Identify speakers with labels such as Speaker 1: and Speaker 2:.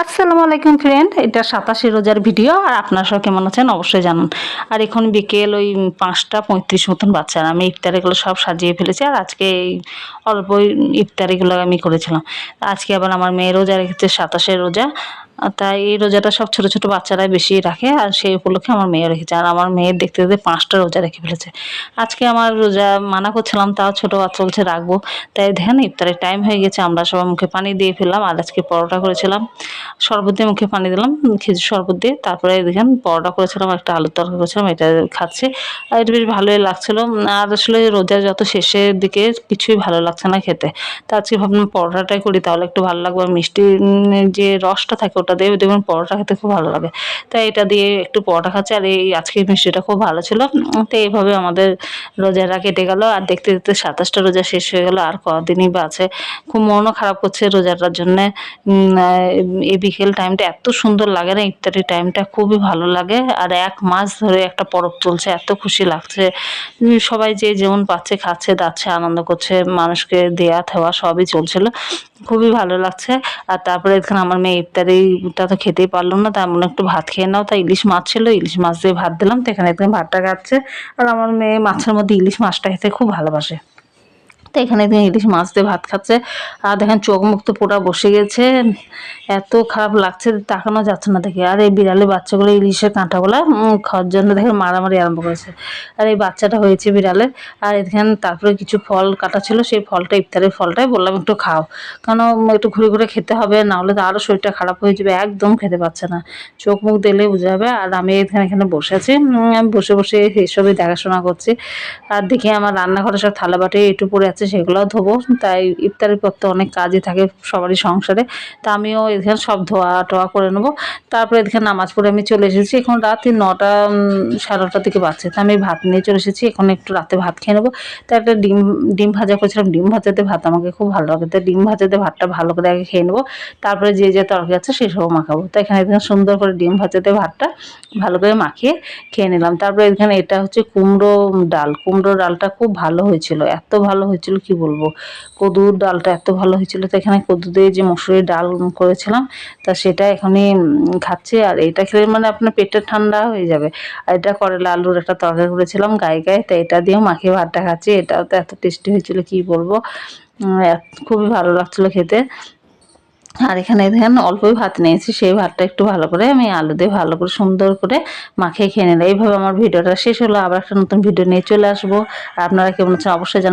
Speaker 1: আসসালামু আলাইকুম ফ্রেন্ড, এটা 27 রোজার ভিডিও। আর আপনারা সব কেমন আছেন অবশ্যই জানান। আর এখন বিকেল ওই 5টা 35 মতন বাচ্চা, আর আমি ইফতারিগুলো সব সাজিয়ে ফেলেছি। আর আজকে এই অল্প ইফতারিগুলো আমি করেছিলাম। আজকে আবার আমার মেয়ে রোজা রেখেছে, 27 রোজা। তাই এই রোজাটা সব ছোট ছোট বাচ্চারাই বেশি রাখে, আর সেই উপলক্ষে আমার মেয়েও রেখেছে। আর আমার মেয়ের দেখতে দেখতে 5টা রোজা রেখে ফেলেছে। আজকে আমার রোজা মানা করছিলাম, তাও ছোট বাচ্চা বলছে রাখবো। তাই দেখেন ইফতারের টাইম হয়ে গেছে, আমরা সবাই মুখে পানি দিয়ে ফেললাম। আর আজকে পরোটা করেছিলাম, শরবত দিয়ে মুখে পানি দিলাম, খেজুর শরবত দিয়ে। তারপরে দেখেন পরোটা করেছিলাম, একটা আলুর তরকারি করেছিলাম, এটা খাচ্ছে। আর এটা বেশ ভালোই লাগছিল। আর আসলে রোজার যত শেষের দিকে কিছুই ভালো লাগছে না খেতে। তা আজকে ভাবলাম পরোটাটাই করি, তাহলে একটু ভালো লাগবে। আর মিষ্টি যে রসটা থাকে ওটা দিয়ে দেখবেন পরোটা খেতে খুব ভালো লাগে। তাই এটা দিয়ে একটু পরোটা খাচ্ছে। আর এই আজকের মিষ্টিটা খুব ভালো ছিল। তো এইভাবে আমাদের রোজাটা কেটে গেল। আর দেখতে দেখতে 27টা রোজা শেষ হয়ে গেল, আর কদিনই বা আছে। খুব মনও খারাপ করছে রোজাটার জন্যে। এই বিকেল টাইমটা এত সুন্দর লাগে না, ইফতারি টাইমটা খুবই ভালো লাগে। আর 1 মাস ধরে একটা পরব চলছে, এত খুশি লাগছে। সবাই যে যেমন পাচ্ছে খাচ্ছে দাচ্ছে, আনন্দ করছে, মানুষকে দেয়া থেওয়া সবই চলছিল, খুবই ভালো লাগছে। আর তারপরে এখানে আমার মেয়ে ইফতারিটা তো খেতেই পারলো না, তাই মনে একটু ভাত খেয়ে নাও। তাই ইলিশ মাছ ছিল, ইলিশ মাছ দিয়ে ভাত দিলাম। তো এখানে ভাতটা খাচ্ছে। আর আমার মেয়ে মাছের মধ্যে ইলিশ মাছটা খেতে খুব ভালোবাসে। তো এখানে দেখেন ইলিশ মাছ দিয়ে ভাত খাচ্ছে। আর দেখেন চোখ মুখ তো পুরো বসে গেছে, এত খারাপ লাগছে, তাকানো যাচ্ছে না দেখে। আর এই বিড়ালের বাচ্চাগুলো ইলিশের কাঁটাগুলো খাওয়ার জন্য দেখেন মারামারি আরম্ভ করেছে। আর এই বাচ্চাটা হয়েছে বিড়ালের। আর এখানে তারপরে কিছু ফল কাটা ছিল, সেই ফলটা ইফতারের ফলটাই বললাম একটু খাও, কারণ একটু ঘুরে ঘুরে খেতে হবে, না হলে তো আরও শরীরটা খারাপ হয়ে যাবে। একদম খেতে পাচ্ছে না, চোখ মুখ দিলেই বোঝা যাবে। আর আমি এখানে বসে আছি, আমি বসে বসে এসবই দেখাশোনা করছি। আর দেখি আমার রান্নাঘরে সব থালা বাটি একটু পড়ে আছে, সেগুলোও ধোবো। তাই ইফতারের পর তো অনেক কাজই থাকে সবারই সংসারে। তা আমিও এখানে সব ধোয়া টোয়া করে নেবো। তারপরে এখানে নামাজ পড়ে আমি চলে এসেছি। এখন রাত 9টা 9:30টার দিকে বাজছে। তা আমি ভাত নিয়ে চলে এসেছি, এখন একটু রাতে ভাত খেয়ে নেবো। তা একটা ডিম ভাজা করেছিলাম, ডিম ভাজাতে ভাত আমাকে খুব ভালো লাগে। তাই ডিম ভাজাতে ভাতটা ভালো করে আগে খেয়ে নেবো, তারপরে যে যে তরকারি আছে সেসবও মাখাবো। তো এখানে সুন্দর করে ডিম ভাজাতে ভাতটা ভালো করে মাখিয়ে খেয়ে নিলাম। তারপরে এখানে এটা হচ্ছে কুমড়ো ডাল। কুমড়ো ডালটা খুব ভালো হয়েছিল, এত ভালো হয়েছিল কি বলবো। কদুর ডালটা এত ভালো হয়েছিল। তো এখানে কদু দিয়ে যে মসুরির ডাল করেছিলাম, তা সেটা এখনই খাচ্ছি। আর এটা খেলে মানে আপনার পেটটা ঠান্ডা হয়ে যাবে। আর এটা করলা আলুর একটা তরকারি করেছিলাম গায়ে গায়ে, তো এটা দিয়েও মাখিয়ে ভাতটা খাচ্ছি। এটাও তো এত টেস্টি হয়েছিল কি বলবো, খুবই ভালো লাগছিলো খেতে। আর এখানে দেখেন অল্পই ভাত নিয়েছি, সেই ভাতটা একটু ভালো করে আমি আলু দিয়ে ভালো করে সুন্দর করে মাখিয়ে খেয়ে নিলাম। এইভাবে আমার ভিডিওটা শেষ হলো। আবার একটা নতুন ভিডিও নিয়ে চলে আসবো। আর আপনারা কেমন আছেন অবশ্যই জানাবেন।